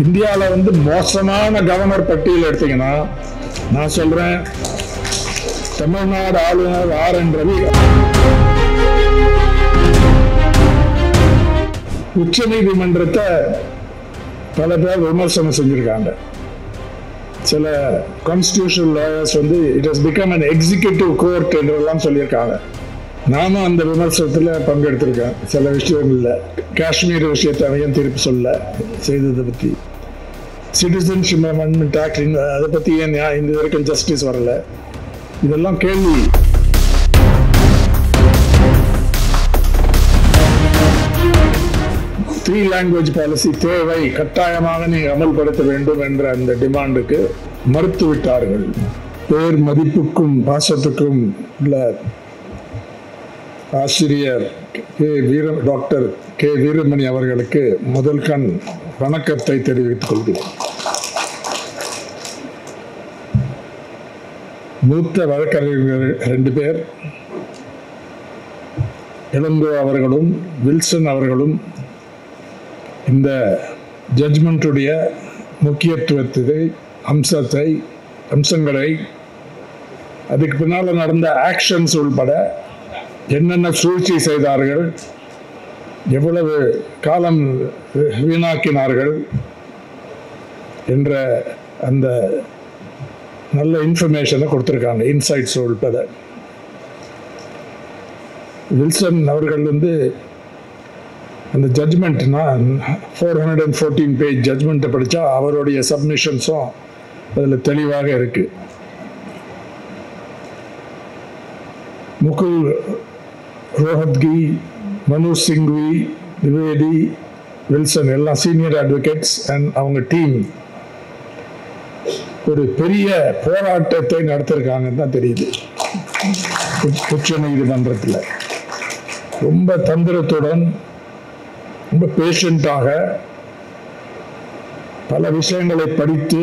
இந்தியாவில் வந்து மோசமான கவர்னர் பட்டியல் எடுத்தீங்கன்னா நான் சொல்றேன், தமிழ்நாடு ஆளுநர் RN ரவி. உச்ச நீதிமன்றத்தை பல பேர் விமர்சனம் செஞ்சிருக்காங்க. சில கான்ஸ்டிடியூஷனல் லாயர்ஸ் வந்து it has become an executive court என்றெல்லாம் சொல்லியிருக்காங்க. நானும் அந்த விமர்சனத்தில் பங்கெடுத்திருக்கேன். சில விஷயங்கள்ல காஷ்மீர் விஷயத்தை அவையும் திருப்பி சொல்ல செய்ததை பற்றி, சிட்டிசன்ஷிப் அமெண்ட்மெண்ட் ஆக்ட் அதை பற்றி ஏன் இந்த வரைக்கும் ஜஸ்டிஸ் வரல, இதெல்லாம் கேள்வி. த்ரீ லாங்குவேஜ் பாலிசி தேவை, கட்டாயமாக நீ அமல்படுத்த வேண்டும் என்ற அந்த டிமாண்டுக்கு மறுத்து விட்டார்கள். பேர் மதிப்புக்கும் பாசத்துக்கும் உள்ள ஆசிரியர் டாக்டர் கே வீரமணி அவர்களுக்கு முதல் கண் வணக்கத்தை தெரிவித்துக் கொள்கிறேன். மூத்த வழக்கறிஞர்கள் 2 பேர், இளங்கோ அவர்களும் வில்சன் அவர்களும் இந்த ஜட்ஜ்மெண்ட்டுடைய முக்கியத்துவத்தை அம்சங்களை அதுக்கு பின்னால் நடந்த ஆக்ஷன்ஸ் உள்பட என்னென்ன சூழ்ச்சி செய்தார்கள், எவ்வளவு காலம் வீணாக்கினார்கள் என்ற அந்த நல்ல இன்ஃபர்மேஷனை கொடுத்துருக்காங்க, இன்சைட்ஸ் உள்பட. வில்சன் அவர்கள் வந்து அந்த ஜட்ஜ்மெண்ட்னா 414 பேஜ் ஜட்ஜ்மெண்ட்டை படித்தா அவருடைய சப்மிஷன்ஸும் அதில் தெளிவாக இருக்கு. முகுல் ரோஹத்கி, மனு சிங்வி, திவேதி, வில்சன் எல்லாம் சீனியர் அட்வொகேட்ஸ் அண்ட் அவங்க டீம் ஒரு பெரிய போராட்டத்தை நடத்திருக்காங்கன்னு தான் தெரியுது. உச்ச நீதிமன்றத்தில் ரொம்ப தந்திரத்துடன், ரொம்ப பேஷண்டாக பல விஷயங்களை படித்து,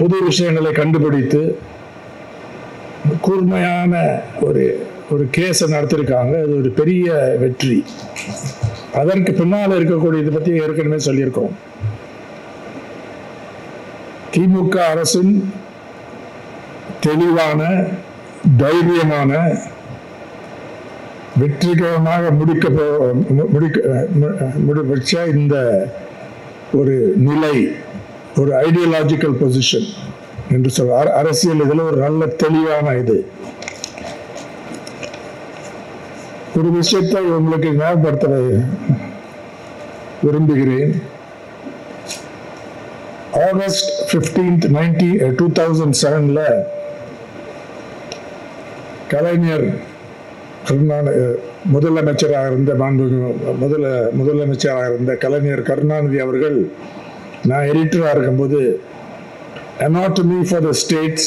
புது விஷயங்களை கண்டுபிடித்து கூர்மையான ஒரு கேஸை நடத்திருக்காங்க. அது ஒரு பெரிய வெற்றி. அதற்கு பின்னால் இருக்கக்கூடியதை பற்றி ஏற்கனவே சொல்லியிருக்கோம். திமுக அரசின் தெளிவான, தைரியமான, வெற்றிகரமாக முடிச்ச இந்த ஒரு நிலை, ஒரு ஐடியாலஜிக்கல் பொசிஷன் என்று சொல்ல, அரசியல் இதில் ஒரு நல்ல தெளிவான இது. ஒரு விஷயத்தை உங்களுக்கு ஞாபகப்படுத்த விரும்புகிறேன். ஆகஸ்ட் 15, 2007 கலைஞர் முதலமைச்சராக இருந்த கலைஞர் கருணாநிதி அவர்கள், நான் எடிட்டராக இருக்கும்போது Anatomy for the States,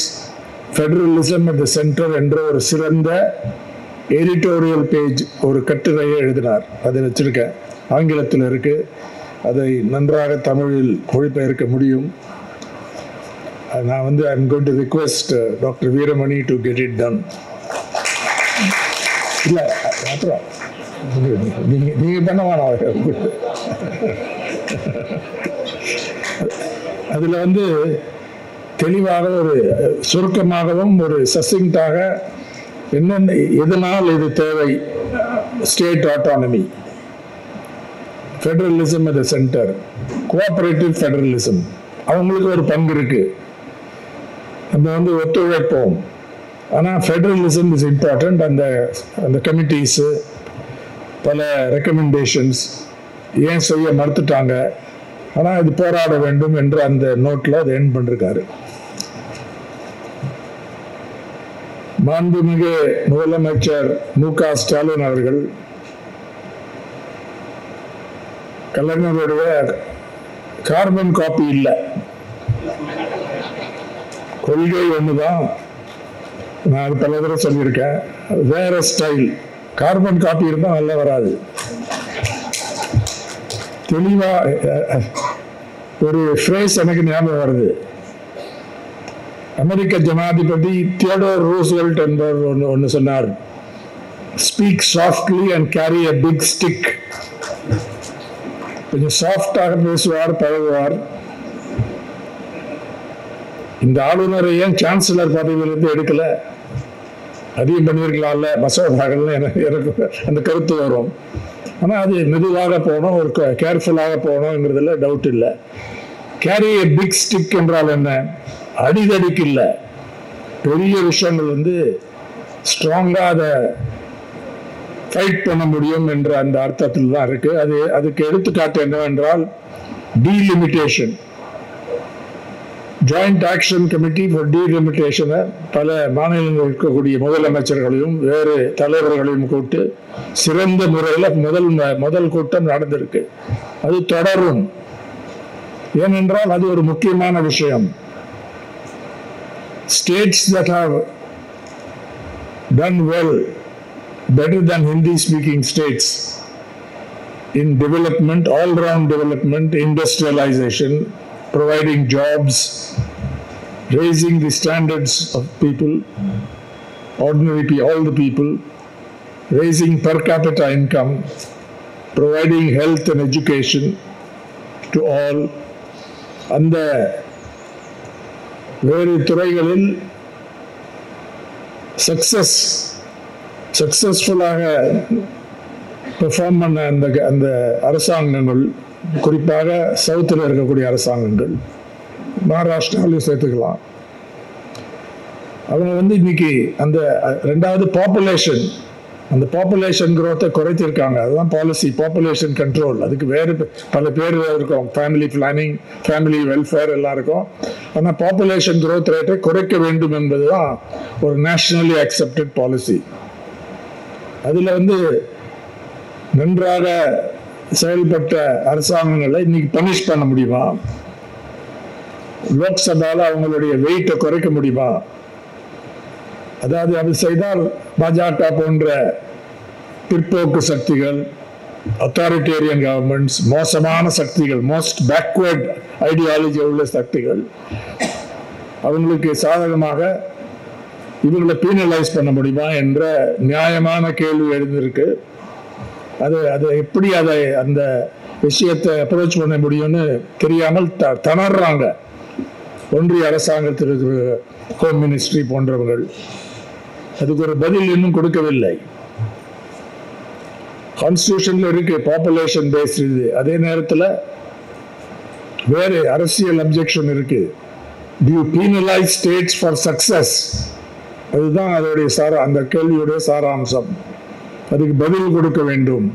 Federalism at the Center என்ற ஒரு சிறந்த எடிட்டோரியல் பேஜ், ஒரு கட்டுரையை எழுதினார். அதை வச்சிருக்கேன், ஆங்கிலத்தில் இருக்கு. அதை நன்றாக தமிழில் மொழிபெயர்க்க முடியும். நான் வந்து I'm going to request Dr. Veeramani to get it done. இல்லை, அப்புறம் நீங்கள் பண்ண வேணாம். அதில் வந்து தெளிவாக ஒரு சுருக்கமாகவும் ஒரு சசிங்டாக என்னென்ன எதனால் இது தேவை, state autonomy, federalism at the centre, cooperative federalism, அவங்களுக்கு ஒரு பங்கு இருக்கு, நம்ம வந்து ஒத்துழைப்போம். ஆனால் ஃபெடரலிசம் இஸ் இம்பார்ட்டன்ட். அந்த கமிட்டிஸு பல ரெக்கமெண்டேஷன்ஸ் ஏன் செய்ய மறுத்துட்டாங்க, ஆனால் இது போராட வேண்டும் என்று அந்த நோட்டில் அதை எண்ட் பண்ணிருக்காரு. மாண்புமிகு முதலமைச்சர் மு.க. ஸ்டாலின் அவர்கள் கலைஞருடைய கார்பன் காப்பி இல்லை, கொள்கை ஒண்ணுதான். நான் பல தடவை சொல்லியிருக்கேன், வேற ஸ்டைல். கார்பன் காப்பி இருந்தால் நல்லா வராது. தெளிவா ஒரு ஃப்ரேஸ் எனக்கு ஞாபகம் வருது. அமெரிக்க ஜனாதிபதி தியோடோர் ரூஸ்வெல்ட் என்பவர் ஒன்று சொன்னார், speak softly and carry a big stick. கொஞ்சம் சாஃப்டாக பேசுவார், பழகுவார். இந்த ஆளுநரை ஏன் சான்சலர் பதவியிலிருந்து எடுக்கல, அதிகம் பண்ணியிருக்கலாம்ல மசோதாக்கள்னு எனக்கு அந்த கருத்து வரும். ஆனால் அது மெதுவாக போகணும், ஒரு கேர்ஃபுல்லாக போகணுங்கிறதுல டவுட் இல்லை. கேரி ஏ பிக் ஸ்டிக் என்றால் என்ன? அடிதடிக்கு இல்லை, பெரிய விஷயங்கள் வந்து ஸ்ட்ராங்காக அதை ஃபைட் பண்ண முடியும் என்ற அந்த அர்த்தத்தில் தான் இருக்கு. அதுக்கு எடுத்துக்காட்டு என்னவென்றால் delimitation. Joint action committee for டீலிமிட்டேஷனை பல மாநிலங்கள் இருக்கக்கூடிய முதலமைச்சர்களையும் வேறு தலைவர்களையும் கூட்டு சிறந்த முறையில் முதல் கூட்டம் நடந்திருக்கு. அது தொடரும். ஏனென்றால் அது ஒரு முக்கியமான விஷயம். States that have done well, better than Hindi-speaking states in development, all-round development, industrialization, providing jobs, raising the standards of people, ordinary people, all the people, raising per capita income, providing health and education to all. அந்த வேறு துறைகளில் சக்சஸ்ஃபுல்லாக perform பண்ண அந்த அரசாங்கங்கள், குறிப்பாக சவுத்தில் இருக்கக்கூடிய அரசாங்கங்கள், மகாராஷ்டிராவிலையும் சேர்த்துக்கலாம், அவங்க வந்து இன்னைக்கு அந்த ரெண்டாவது பாப்புலேஷன், அந்த பாப்புலேஷன் growth குறைத்திருக்காங்க. அதுதான் பாலிசி, பாப்புலேஷன் கண்ட்ரோல். அதுக்கு வேறு பல பேர் இருக்கும், ஃபேமிலி பிளானிங், ஃபேமிலி வெல்ஃபேர் எல்லாம் இருக்கும். ஆனால் பாப்புலேஷன் growth ரேட்டை குறைக்க வேண்டும் என்பதுதான் ஒரு நேஷனலி அக்செப்டட் பாலிசி. அதில் வந்து நன்றாக செயல்பட்ட அரசாங்கங்களை இன்னைக்கு பனிஷ் பண்ண முடியுமா? லோக்சபாவில் அவங்களுடைய வெயிட்டை குறைக்க முடியுமா? அதாவது அது செய்தால் பாஜக போன்ற பிற்போக்கு சக்திகள், அத்தாரிட்டேரியன் கவர்மெண்ட்ஸ், மோசமான சக்திகள், மோஸ்ட் பேக்வர்ட் ஐடியாலஜி உள்ள சக்திகள், அவங்களுக்கு சாதகமாக இவங்களை பீனலைஸ் பண்ண முடியுமா என்ற நியாயமான கேள்வி எழுந்திருக்கு. அதை எப்படி அந்த விஷயத்தை அப்ரோச் பண்ண முடியும்னு தெரியாமல் திணறாங்க ஒன்றிய அரசாங்கத்தில் இருக்கிற ஹோம் மினிஸ்ட்ரி போன்றவர்கள். அதுக்கு ஒரு பதில் இன்னும் கொடுக்கவில்லை. கான்ஸ்டிடியூஷன்ல இருக்கு பாப்புலேஷன் பேஸ்ட். இது அதே நேரத்தில் வேறு அரசியல் அப்ஜெக்ஷன் இருக்கு. Do you penalize states for success? அதுதான் அதோடைய அந்த கேள்வியுடைய சாராம்சம். அதுக்கு பதில் கொடுக்க வேண்டும்.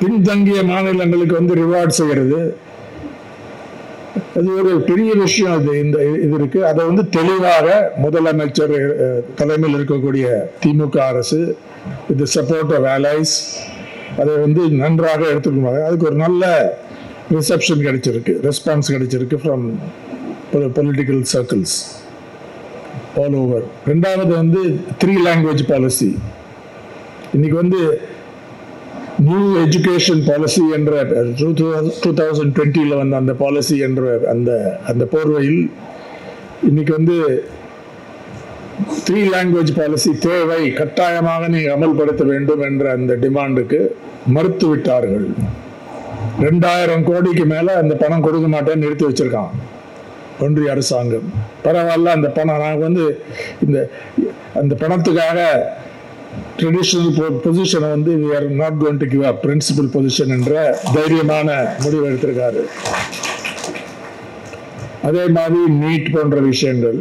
பின்தங்கிய மாநிலங்களுக்கு வந்து ரிவார்ட் செய்கிறது, அது ஒரு பெரிய விஷயம். அது இது இருக்கு. அதை வந்து தெளிவாக முதலமைச்சர் தலைமையில் இருக்கக்கூடிய திமுக அரசு வித் சப்போர்ட் ஆஃப் அலைஸ் அதை வந்து நன்றாக எடுத்துக்கணும். அதுக்கு ஒரு நல்ல ரிசப்ஷன் கிடைச்சிருக்கு, ரெஸ்பான்ஸ் கிடைச்சிருக்கு from political circles all over. ரெண்டாவது வந்து 3 லாங்குவேஜ் பாலிசி. இன்னைக்கு வந்து நியூ எஜுகேஷன் பாலிசி என்ற 2020 வந்த அந்த பாலிசி என்ற அந்த போர்வையில் இன்னைக்கு வந்து 3 லாங்குவேஜ் பாலிசி தேவை, கட்டாயமாக நீங்கள் அமல்படுத்த வேண்டும் என்ற அந்த டிமாண்டுக்கு மறுத்து விட்டார்கள். 2000 கோடிக்கு மேல அந்த பணம் கொடுக்க மாட்டேன்னு நிறுத்தி வச்சிருக்கான் ஒன்றிய அரசாங்கம். பரவாயில்ல, அந்த பணம் நாங்கள் வந்து அந்த பணத்துக்காக ட்ரெடிஷனல் பொசிஷனை வந்து we are not going to give up principal position என்ற தைரியமான முடிவு எடுத்திருக்காரு. அதே மாதிரி நீட் போன்ற விஷயங்கள்.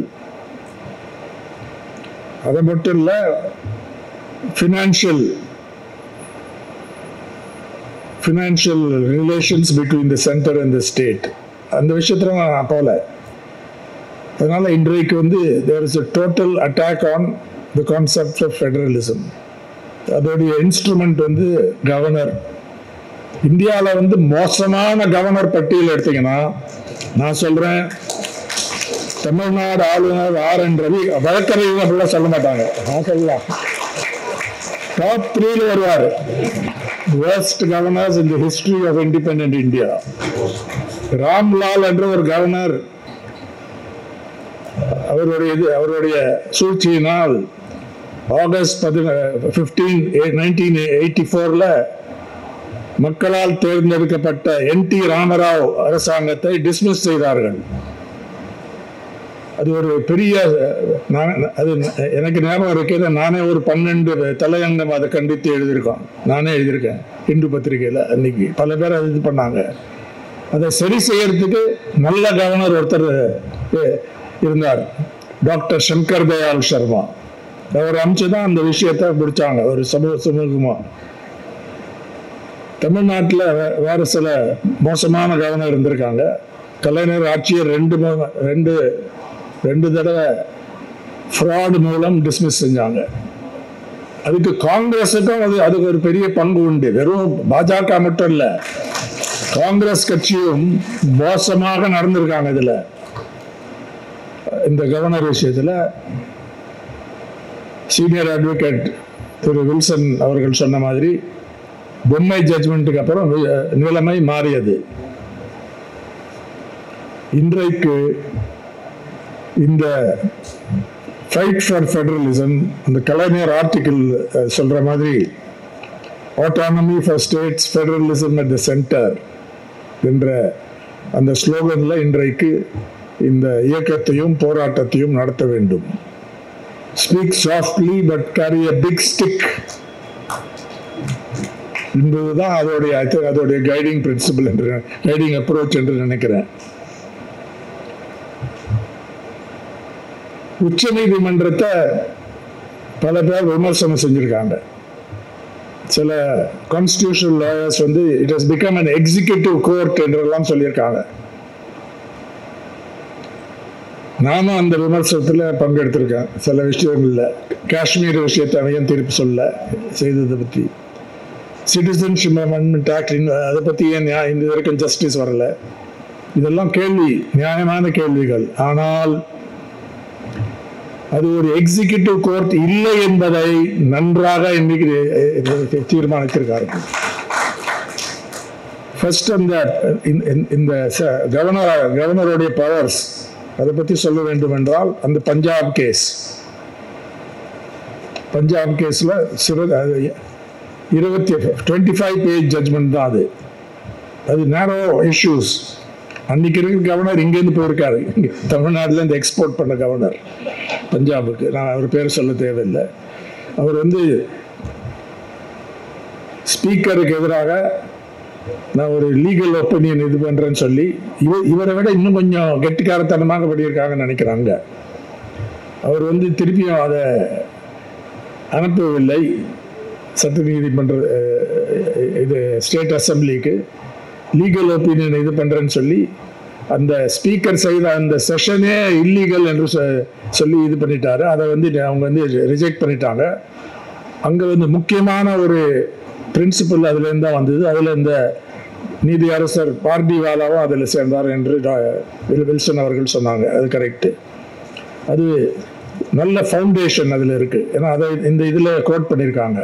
அது மட்டும் இல்லை, financial relations between the centre and the state, அந்த விஷயத்துல நான் போல. அதனால இன்றைக்கு வந்து there is a total attack on the concept of federalism. அதோடைய இன்ஸ்ட்ருமெண்ட் வந்து கவர்னர். இந்தியாவில் வந்து மோசமான கவர்னர் பட்டியல் எடுத்தீங்கன்னா நான் சொல்றேன், தமிழ்நாடு ஆளுநர் RN ரவி, வழக்கறிஞர் அப்படிலாம் சொல்ல மாட்டாங்க, நான் சொல்லலாம், டாப் 3 வருவார். worst governors in the history of independent India. Ramlal என்ற ஒரு கவர்னர், அவருடைய சூழ்ச்சியினால் ஆகஸ்ட் 15, 1984 மக்களால் தேர்ந்தெடுக்கப்பட்ட என்.டி. ராமராவ் அரசாங்கத்தை டிஸ்மிஸ் செய்தார்கள். அது ஒரு பெரிய, அது எனக்கு ஞாபகம் இருக்கிறது, நானே ஒரு 12 தலையங்கம் அதை கண்டித்து எழுதியிருக்கோம். நானே எழுதியிருக்கேன் இந்து பத்திரிகையில். அன்னைக்கு பல பேர் அது இது பண்ணாங்க. அதை சரி செய்யறதுக்கு நல்ல கவர்னர் ஒருத்தர் இருந்தார், டாக்டர் சங்கர் தயாள் சர்மா. அவர் அமைச்சுதான் அந்த விஷயத்தை முடிச்சாங்க ஒரு சுமூகமா. தமிழ்நாட்டில் வேற சில மோசமான கவர்னர் இருந்திருக்காங்க. கலைஞர் ஆட்சியை ரெண்டு தடவை ஃப்ராட் மூலம் டிஸ்மிஸ் செஞ்சாங்க. அதுக்கு காங்கிரஸுக்கும் அதுக்கு ஒரு பெரிய பங்கு உண்டு. வெறும் பாஜக மட்டும் இல்லை, காங்கிரஸ் கட்சியும் மோசமாக நடந்திருக்காங்க இதுல. இந்த கவர்னர் விஷயத்துல சீனியர் அட்வொகேட் திரு வில்சன் அவர்கள் சொன்ன மாதிரி பொம்மை ஜட்ஜ்மெண்ட்டுக்கு அப்புறம் நிலைமை மாறியது. இன்றைக்கு இந்த ஃபைட் ஃபார் ஃபெடரலிசம், அந்த கலைஞர் ஆர்டிகிள் சொல்ற மாதிரி autonomy for states, federalism at the centre என்ற அந்த ஸ்லோகன்ல இன்றைக்கு இந்த இயக்கத்தையும் போராட்டத்தையும் நடத்த வேண்டும். Speak softly but carry a big stick என்பதுதான் அதோடைய கைடிங் பிரின்சிபல் என்று, கைடிங் அப்ரோச் என்று நினைக்கிறேன். உச்ச நீதிமன்றத்தை பல பேர் விமர்சனம் செஞ்சிருக்காங்க. சில constitutional lawyers it has become an executive court என்றெல்லாம் சொல்லியிருக்காங்க. நானும் அந்த விமர்சனத்தில் பங்கெடுத்திருக்கேன். சில விஷயங்கள்ல காஷ்மீர் விஷயத்தை அவையும் திருப்பி சொல்ல செய்ததை பற்றி, சிட்டிசன்ஷிப் அமெண்ட்மெண்ட் ஆக்ட் அதை பற்றி ஏன் இந்த வரைக்கும் ஜஸ்டிஸ் வரல, இதெல்லாம் கேள்வி, நியாயமான கேள்விகள். ஆனால் அது ஒரு எக்ஸிகியூட்டிவ் கோர்ட் இல்லை என்பதை நன்றாக இன்னைக்கு தீர்மானித்திருக்கார்கள். ஃபர்ஸ்ட் இந்த கவர்னருடைய பவர்ஸ் அதை பற்றி சொல்ல வேண்டும் என்றால், அந்த பஞ்சாப் கேஸ்ல 25 பேஜ் ஜட்ஜ்மெண்ட் தான் அது நேரோ இஷ்யூஸ். அன்னைக்கு இருக்கிற கவர்னர் இங்கேருந்து போயிருக்காரு, தமிழ்நாட்டில் இருந்து எக்ஸ்போர்ட் பண்ண கவர்னர் பஞ்சாபுக்கு. நான் அவர் பேர் சொல்ல தேவையில்லை. அவர் ஸ்பீக்கருக்கு எதிராக நான் ஒரு லீகல் ஒப்பீனியன் இது பண்றேன்னு சொல்லி இவரை விட இன்னும் கொஞ்சம் கெட்டிக்காரத்தனமாக பண்ணியிருக்காங்கன்னு நினைக்கிறாங்க. அவர் திருப்பியும் அதை அனுப்பவில்லை சட்ட நீதிமன்ற இது ஸ்டேட் அசம்பிளிக்கு. லீகல் ஒப்பீனியன் இது பண்றேன்னு சொல்லி அந்த ஸ்பீக்கர் செய்த அந்த செஷனே இல்லீகல் என்று சொல்லி இது பண்ணிட்டாரு. அதை அவங்க ரிஜெக்ட் பண்ணிட்டாங்க. அங்க முக்கியமான ஒரு பிரின்சிபல் அதுல இருந்து தான் வந்தது. அதுல இந்த நீதி அரசர் பார்டிவாலாவும் அதில் சேர்ந்தார் என்று வில்சன் அவர்கள் சொன்னாங்க. அது கரெக்ட். அது நல்ல ஃபவுண்டேஷன் அதுல இருக்கு. ஏன்னா அதை இந்த இதுல கோட் பண்ணியிருக்காங்க.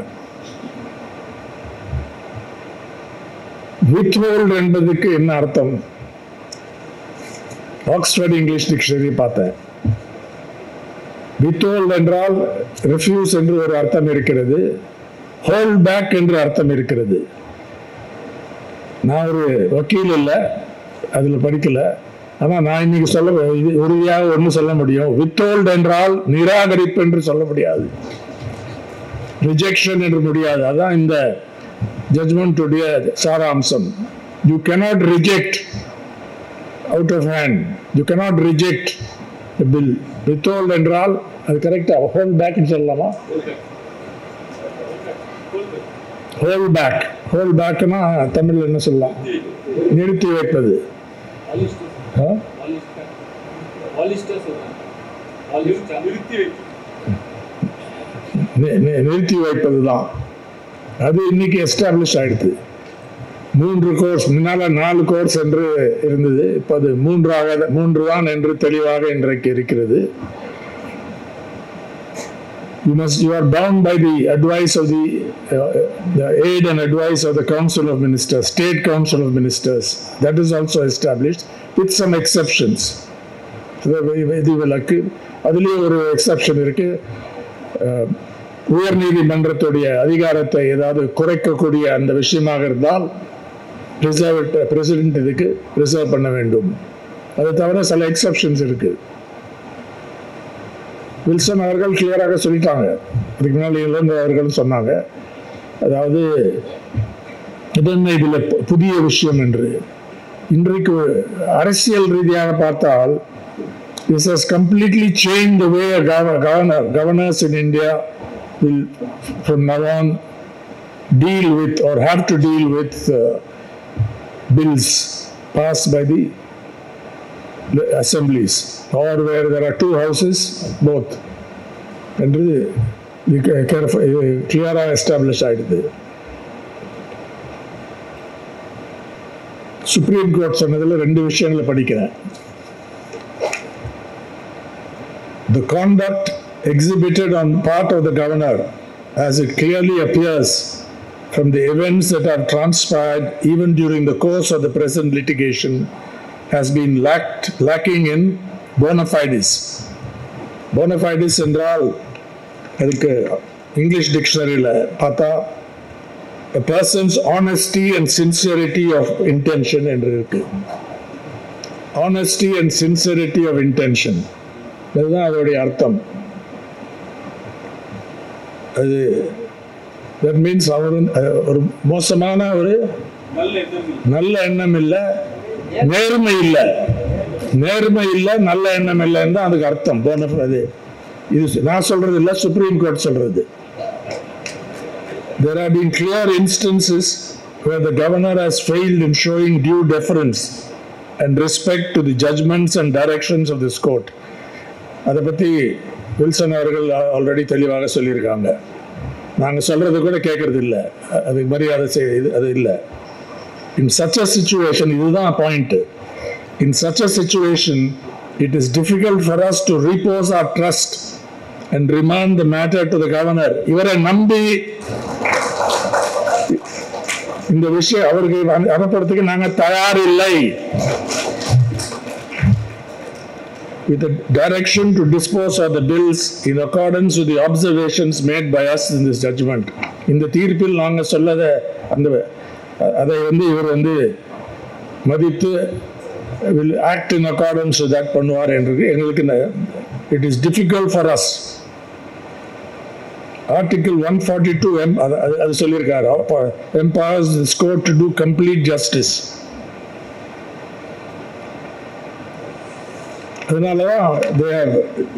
வித்ஹோல்ட் என்பதுக்கு என்ன அர்த்தம்? ஆக்ஸ்போர்ட் இங்கிலீஷ் டிக்ஷனரி பார்த்தேன். வித்ஹோல்ட் என்றால் ரெஃப்யூஸ் என்று ஒரு அர்த்தம் இருக்கிறது, ஹோல்ட் பேக் என்று அர்த்தம் இருக்கிறது. நான் ஒரு வக்கீல் இல்லை, அதுல படிக்கல. ஆனா நான் இன்னைக்கு உறுதியாக ஒன்று சொல்ல முடியும், வித்ஹோல்ட் என்றால் நிராகரிப்பு என்று சொல்ல முடியாது, ரிஜெக்ஷன் என்று முடியாது. அதான் இந்த ஜட்ஜ்மெண்ட் உடைய சாராம்சம். You cannot reject out of hand, you cannot reject a bill. withhold என்றால் அது கரெக்டா ஹோல்ட் பேக் சொல்லலாமா? ஹோல்ட் பேக்னா தமிழ்ல என்ன சொல்லலாம்? நிறுத்தி வைப்பது. நிறுத்தி வைப்பதுதான். அது இன்னைக்கு எஸ்டாப்ளிஷ் ஆயிடுது. 3 கோர்ஸ், முன்னால 4 கோர்ஸ் என்று இருந்தது, இப்போ அது 3 தான் என்று தெளிவாக இன்றைக்கு இருக்கிறது. You are bound by the advice of the aid and advice of the Council of Ministers, State Council of Ministers. That is also established with some exceptions. விதிவிலக்கு அதுலேயே ஒரு எக்ஸப்ஷன் இருக்கு. உயர் நீதிமன்றத்துடைய அதிகாரத்தை ஏதாவது குறைக்கக்கூடிய அந்த விஷயமாக இருந்தால் பிரசிடென்ட் இதுக்கு ரிசர்வ் பண்ண வேண்டும். அதை தவிர சில எக்ஸப்ஷன்ஸ் இருக்கு. வில்சன் அவர்கள் கிளியராக சொல்லிட்டாங்க. அதுக்கு முன்னாடி இளங்கோ அவர்களும் சொன்னாங்க. அதாவது இதென்ன இதில் புதிய விஷயம் என்று. இன்றைக்கு அரசியல் ரீதியாக பார்த்தால் this has completely changed the way governors in India will from now on deal with or have to deal with bills passed by the assemblies or where there are two houses, both. என்று கிளியராக establish ஆயிடுது. Supreme court சொன்னதில் 2 விஷயங்களை படிக்கிறேன். The conduct exhibited on part of the governor, as it clearly appears from the events that have transpired even during the course of the present litigation, has been lacking in bona fides. Bona fides என்றால் அதுக்கு English டிக்ஷனரியில் பார்த்தா a person's honesty and sincerity of intention என்று இருக்கு. Honesty and sincerity of intention, அதுதான் அதோடைய அர்த்தம். அது that means அவர் ஒரு மோசமான ஒரு நல்ல எண்ணம் இல்லை, நேர்மை இல்லை, நல்ல எண்ணம் இல்லைன்னு தான் அதுக்கு அர்த்தம். அது இது நான் சொல்றது இல்லை, சுப்ரீம் கோர்ட் சொல்றது. There have been clear instances where the governor has failed in showing due deference and respect to the judgments and directions of this court. அதை பற்றி வில்சன் அவர்கள் ஆல்ரெடி தெளிவாக சொல்லியிருக்காங்க. நாங்கள் சொல்றது கூட கேட்கறது இல்லை, அதுக்கு மரியாதை அது இல்லை. In such a situation, இதுதான் point. In such a situation, it is difficult for us to repose our trust and remand the matter to the governor. இவரை நம்பி இந்த விஷயம் அவருக்கு அனுப்புறதுக்கு நாங்கள் தயார் இல்லை. With a direction to dispose of the bills in accordance with the observations made by us in this judgment. இந்த தீர்ப்பில் நாங்கள் சொல்லத அதை இவர் மதித்து will act in accordance with that பண்ணுவார் என்று எங்களுக்கு it is difficult for us. Article 142 அது சொல்லியிருக்காரு, empowers this court to do complete justice. அதனாலதான்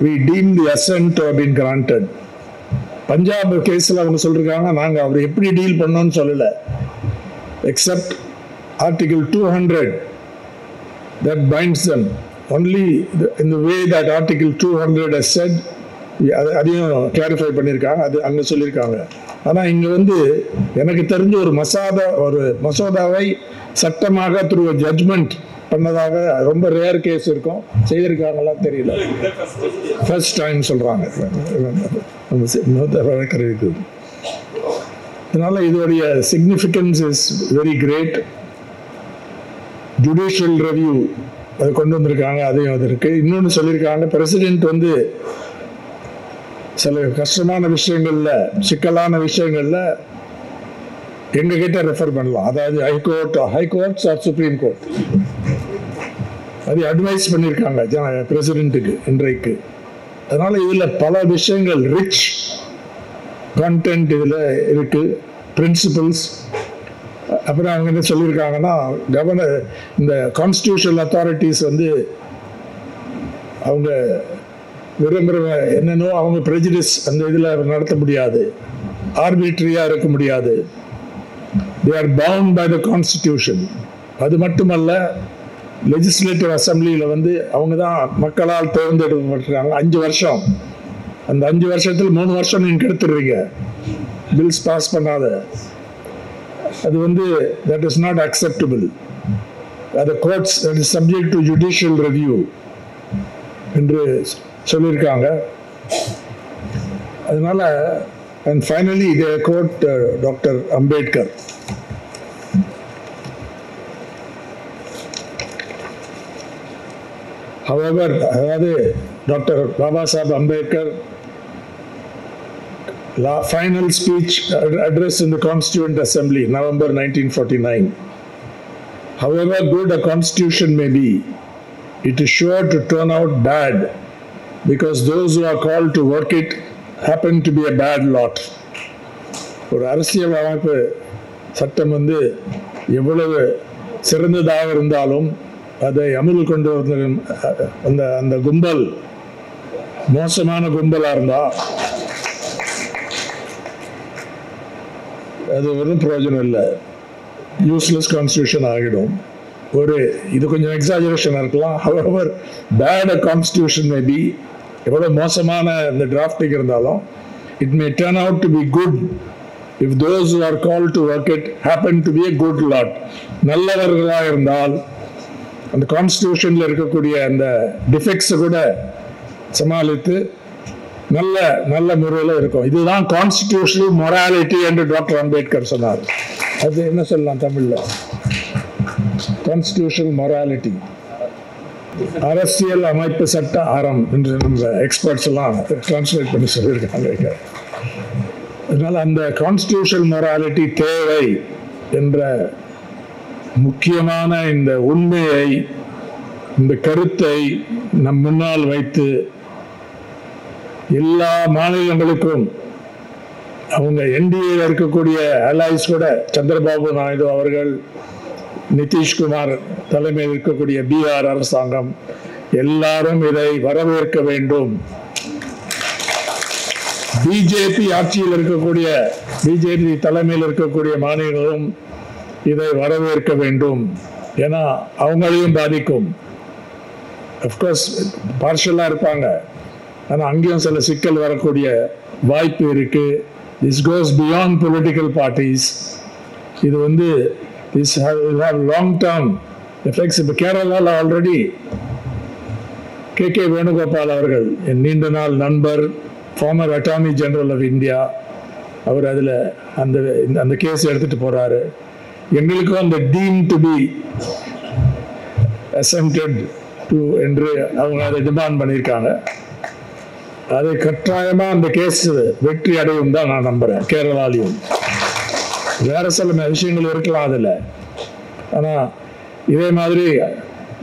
we deem the assent to have been granted. Punjab கேஸில் அவங்க சொல்லிருக்காங்க, நாங்கள் அவர் எப்படி டீல் பண்ணோம்னு சொல்லல, except Article 200 that binds them. Only in the way that Article 200 has said, அதையும் கிளாரிஃபை பண்ணியிருக்காங்க, அது அங்கே சொல்லியிருக்காங்க. ஆனால் இங்கே எனக்கு தெரிஞ்ச ஒரு மசோதாவை சட்டமாக த்ரூ ஜட்ஜ்மெண்ட் பண்ணதாக ரொம்ப ரேர் கேஸ் இருக்கும். செய்திருக்காங்களா தெரியல, ஃபர்ஸ்ட் டைம் சொல்கிறாங்க. அதனால இதோடைய significance is very great. Judicial review அதை கொண்டு வந்திருக்காங்க, அதையும் அது இருக்குது. இன்னொன்று சொல்லியிருக்காங்க, பிரசிடென்ட் சில கஷ்டமான விஷயங்கள்ல, சிக்கலான விஷயங்கள்ல எங்ககிட்ட ரெஃபர் பண்ணலாம். அதாவது ஹைகோர்ட்ஸ் ஆர் சுப்ரீம் கோர்ட் அது அட்வைஸ் பண்ணியிருக்காங்க பிரசிடென்ட்டுக்கு இன்றைக்கு. அதனால இதுல பல விஷயங்கள் ரிச் கான்டென்ட் இதுல இருக்கு, பிரின்சிபல்ஸ். அப்புறம் அவங்க என்ன சொல்லியிருக்காங்கன்னா, கவர்னர் இந்த கான்ஸ்டியூஷனல் அத்தாரிட்டிஸ் அவங்க விரும்புகிற என்னென்னோ அவங்க ப்ரெஜுடிஸ் அந்த இதில் நடத்த முடியாது, ஆர்பிட்ரியாக இருக்க முடியாது. they are bound by the constitution. அது மட்டுமல்ல, லெஜிஸ்லேட்டிவ் அசம்பிளியில் அவங்க தான் மக்களால் தேர்ந்தெடுக்கப்பட்டிருக்காங்க 5 வருஷம். அந்த 5 வருஷத்தில் 3 வருஷம் நீங்கள் கெடுத்துடுறீங்க பில்ஸ் பாஸ் பண்ணாத. அது that is not acceptable. The courts that is subject to judicial review என்று சொல்லியிருக்காங்க. அதனால and finally they quote Dr. Ambedkar. However, அதாவது doctor Baba Saheb Ambedkar final speech address in the Constituent Assembly, November 1949. However good a constitution may be, it is sure to turn out bad because those who are called to work it happen to be a bad lot. ஒரு அரசியல் அமைப்பு சட்டம் வந்து எவ்வளவு சிறந்ததாக இருந்தாலும் அதை அமல் கொண்டு வந்த அந்த கும்பல் மோசமான கும்பலாக இருந்தால் அது ஒன்றும் பிரயோஜனம் இல்லை, யூஸ்லெஸ் கான்ஸ்டியூஷன் ஆகிடும். இது கொஞ்சம் எக்ஸாஜரேஷனாக இருக்கலாம். However bad a constitution may be, எவ்வளோ மோசமான இந்த டிராஃப்டிங் இருந்தாலும் it may turn out to be good if those who are called to work it happen to be a good lot. நல்லவர்களாக இருந்தால் அந்த கான்ஸ்டியூஷனில் இருக்கக்கூடிய அந்த டிஃபெக்ட்ஸை கூட சமாளித்து நல்ல முறையில் இருக்கும். இதுதான் கான்ஸ்டிடியூஷனல் மொராலிட்டி என்று டாக்டர் அம்பேத்கர் சொன்னார். அது என்ன சொல்லலாம் தமிழில்? கான்ஸ்டிடியூஷனல் மொராலிட்டி, அரசியல் அமைப்பு சட்ட அறம் என்று நம்ம எக்ஸ்பர்ட்ஸ் எல்லாம் டிரான்ஸ்லேட் பண்ணி சொல்லியிருக்காங்க. அதனால அந்த கான்ஸ்டிடியூஷனல் மொராலிட்டி தேவை என்ற முக்கியமான இந்த உண்மையை, இந்த கருத்தை நம் முன்னால் வைத்து எல்லா மாநிலங்களுக்கும் அவங்க என்டிஏல இருக்கக்கூடிய அலைஸ் கூட சந்திரபாபு நாயுடு அவர்கள், நிதிஷ்குமார் தலைமையில் இருக்கக்கூடிய பீகார் அரசாங்கம் எல்லாரும் இதை வரவேற்க வேண்டும். பிஜேபி ஆட்சியில் இருக்கக்கூடிய, பிஜேபி தலைமையில் இருக்கக்கூடிய மாநிலங்களும் இதை வரவேற்க வேண்டும். ஏன்னா அவங்களையும் பாதிக்கும். அஃப்கோர்ஸ் பார்ஷலாக இருப்பாங்க, ஆனால் அங்கேயும் சில சிக்கல் வரக்கூடிய வாய்ப்பு இருக்கு. This goes beyond political parties. இது வந்து this have long term effects. இப்போ கேரளாவில் ஆல்ரெடி கே வேணுகோபால் அவர்கள், என் நீண்ட நாள் நண்பர், former attorney general of India, அவர் அதில் அந்த கேஸ் எடுத்துகிட்டு போகிறாரு. எங்களுக்கும் அந்த team to be assisted to என்று அவங்க அதை டிமாண்ட் பண்ணியிருக்காங்க. அதை கட்டாயமாக அந்த கேஸ் வெற்றி அடையும் தான் நான் நம்புகிறேன். கேரளாலையும் வேற சில விஷயங்கள் இருக்கலாம் அதில், ஆனால் இதே மாதிரி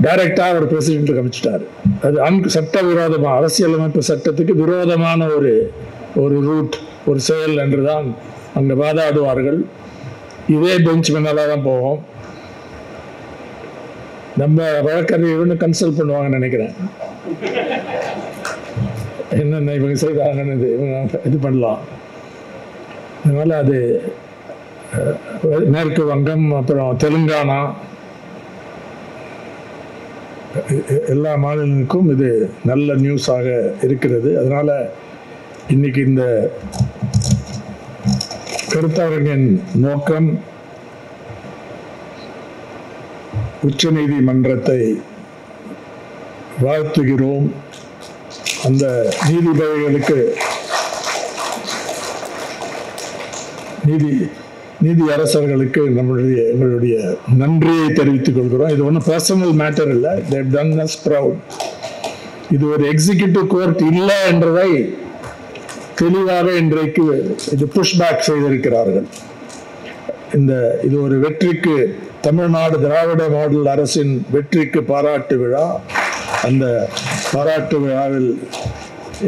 டைரக்டாக ஒரு பிரசிடென்ட் அமைச்சிட்டார். அது சட்டவிரோதமாக, அரசியலமைப்பு சட்டத்துக்கு விரோதமான ஒரு ரூட், ஒரு செயல் என்று தான் அங்கே வாதாடுவார்கள். இதே பெஞ்ச் மேலே தான் போகும். நம்ம வழக்கறிஞர்கள் கன்சல்ட் பண்ணுவாங்கன்னு நினைக்கிறேன். என்னென்ன இவங்க செய்தாங்கன்னு இவங்க இது பண்ணலாம். அதனால் அது மேற்கு வங்கம், அப்புறம் தெலுங்கானா, எல்லா மாநிலங்களுக்கும் இது நல்ல நியூஸாக இருக்கிறது. அதனால் இன்னைக்கு இந்த கருத்தரங்கின் நோக்கம் உச்ச நீதிமன்றத்தை வாழ்த்துகிறோம். அந்த நீதிபதிகளுக்கு, நீதி அரசர்களுக்கு எங்களுடைய நன்றியை தெரிவித்துக் கொள்கிறோம். இது ஒன்றும் பர்சனல் மேட்டர் இல்லை. they have done us proud. இது ஒரு எக்ஸிகியூட்டிவ் கோர்ட் இல்லை என்றதை தெளிவாக இன்றைக்கு இது புஷ்பேக் செய்திருக்கிறார்கள். இது ஒரு வெற்றிக்கு, தமிழ்நாடு திராவிட மாடல் அரசின் வெற்றிக்கு பாராட்டு விழா. அந்த பாராட்டு விழாவில்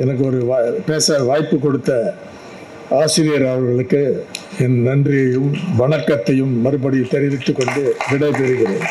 எனக்கு பேச வாய்ப்பு கொடுத்த ஆசிரியர் அவர்களுக்கு என் நன்றியையும் வணக்கத்தையும் மறுபடியும் தெரிவித்துக் கொண்டு விடைபெறுகிறேன்.